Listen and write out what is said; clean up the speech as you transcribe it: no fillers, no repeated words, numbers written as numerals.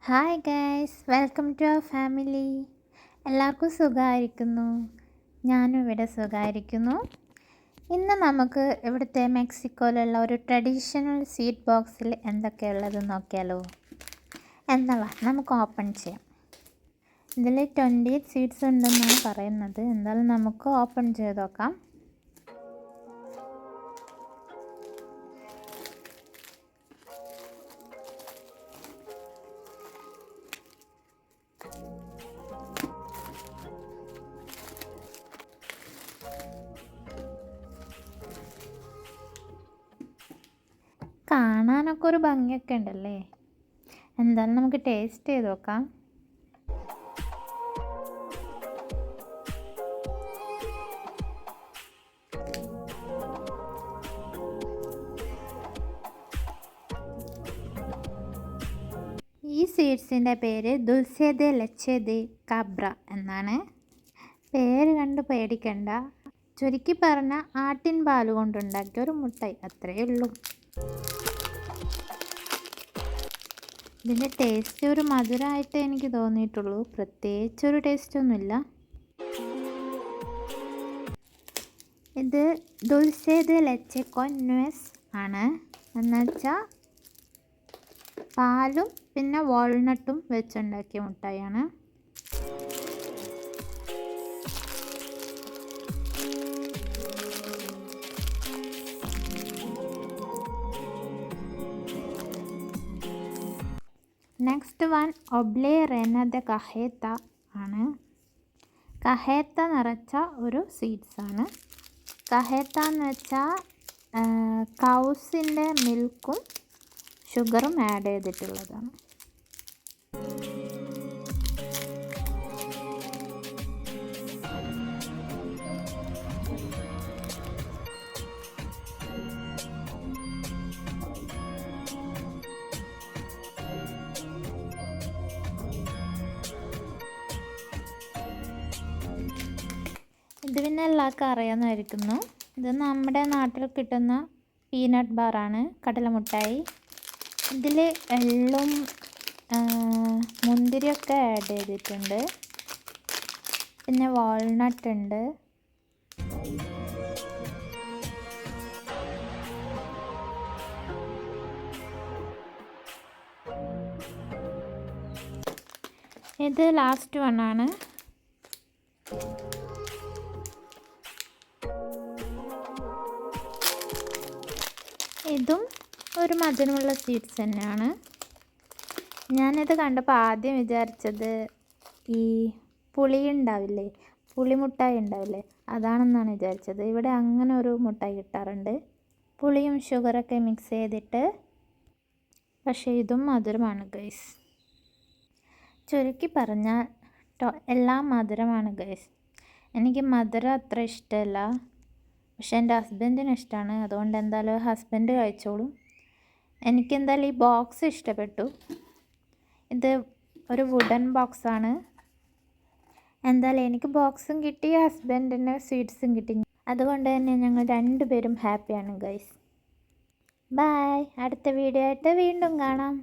Hi guys, welcome to our family. എല്ലാവർക്കും സുഖമായിരിക്കുന്നു. ഞാനും ഇവിടെ സുഖമായിരിക്കുന്നു. ഇന്ന് നമുക്ക് ഇവിടുത്തെ മെക്സിക്കോയിലുള്ള ഒരു ട്രഡീഷണൽ സ്വീറ്റ് ബോക്സിൽ എന്തൊക്കെയുള്ളതെന്ന് നോക്കിയാലോ. എന്നല്ല, നമുക്ക് ഓപ്പൺ ചെയ്യാം. ഇതിൽ 20 സ്വീറ്റ്സ് ഉണ്ടെന്നാണ് പറയുന്നത്. എന്തായാലും നമുക്ക് ഓപ്പൺ ചെയ്ത് നോക്കാം. കാണാനൊക്കെ ഒരു ഭംഗിയൊക്കെ ഉണ്ടല്ലേ. എന്തായാലും നമുക്ക് ടേസ്റ്റ് ചെയ്ത് നോക്കാം. ഈ സ്വീറ്റ്സിൻ്റെ പേര് ദുൽസെ ദെ ലെച്ചെ ദെ കാബ്ര എന്നാണ്. പേര് കണ്ട് പേടിക്കണ്ട. ചുരുക്കി പറഞ്ഞ ആട്ടിൻ പാല് കൊണ്ടുണ്ടാക്കിയ ഒരു മുട്ടായി, അത്രയേ ഉള്ളൂ. ഇതിൻ്റെ ടേസ്റ്റ് ഒരു മധുരമായിട്ട് എനിക്ക് തോന്നിയിട്ടുള്ളൂ. പ്രത്യേകിച്ചൊരു ടേസ്റ്റൊന്നുമില്ല. ഇത് ദുൽസെ ദെ ലെച്ചെ കോൺ ന്യൂസ് ആണ്. എന്നുവെച്ചാൽ പാലും പിന്നെ വാൾനട്ടും വെച്ചുണ്ടാക്കിയ മുട്ടായിയാണ്. നെക്സ്റ്റ് വൺ ഒബ്ലെ റെന ദ കഹേത്ത ആണ്. കഹേത്ത നിറച്ച ഒരു സ്വീറ്റ്സ് ആണ്. കഹേത്ത എന്ന് വെച്ചാൽ കൗസിൻ്റെ മിൽക്കും ഷുഗറും ആഡ് ചെയ്തിട്ടുള്ളതാണ്. ഇത് പിന്നെ എല്ലാവർക്കും അറിയാമെന്നായിരിക്കുന്നു. ഇത് നമ്മുടെ നാട്ടിൽ കിട്ടുന്ന പീനട്ട് ബാറാണ്, കടലമുട്ടായി. ഇതിൽ എള്ളും മുന്തിരിയൊക്കെ ആഡ് ചെയ്തിട്ടുണ്ട്. പിന്നെ വാൾനട്ട് ഉണ്ട്. ഇത് ലാസ്റ്റ് വണ്ണാണ്. ഇതും ഒരു മധുരമുള്ള സ്വീറ്റ്സ് തന്നെയാണ്. ഞാനിത് കണ്ടപ്പോൾ ആദ്യം വിചാരിച്ചത് ഈ പുളി ഉണ്ടാവില്ലേ, പുളിമുട്ടായി ഉണ്ടാവില്ലേ, അതാണെന്നാണ് വിചാരിച്ചത്. ഇവിടെ അങ്ങനെ ഒരു മുട്ടായി കിട്ടാറുണ്ട്, പുളിയും ഷുഗറൊക്കെ മിക്സ് ചെയ്തിട്ട്. പക്ഷേ ഇതും മധുരമാണ് ഗൈസ്. ചുരുക്കി പറഞ്ഞാൽ എല്ലാം മധുരമാണ് ഗൈസ്. എനിക്ക് മധുരം അത്ര ഇഷ്ടമല്ല, പക്ഷെ എൻ്റെ ഹസ്ബൻഡിന് ഇഷ്ടമാണ്. അതുകൊണ്ട് എന്തായാലും ഹസ്ബൻഡ് കഴിച്ചോളും. എനിക്കെന്തായാലും ഈ ബോക്സ് ഇഷ്ടപ്പെട്ടു. ഇത് ഒരു വുഡൻ ബോക്സാണ്. എന്തായാലും എനിക്ക് ബോക്സും കിട്ടി, ഹസ്ബൻഡിന് സ്വീറ്റ്സും കിട്ടി. അതുകൊണ്ട് തന്നെ ഞങ്ങൾ രണ്ടുപേരും ഹാപ്പിയാണ് ഗൈസ്. ബൈ. അടുത്ത വീഡിയോ ആയിട്ട് വീണ്ടും കാണാം.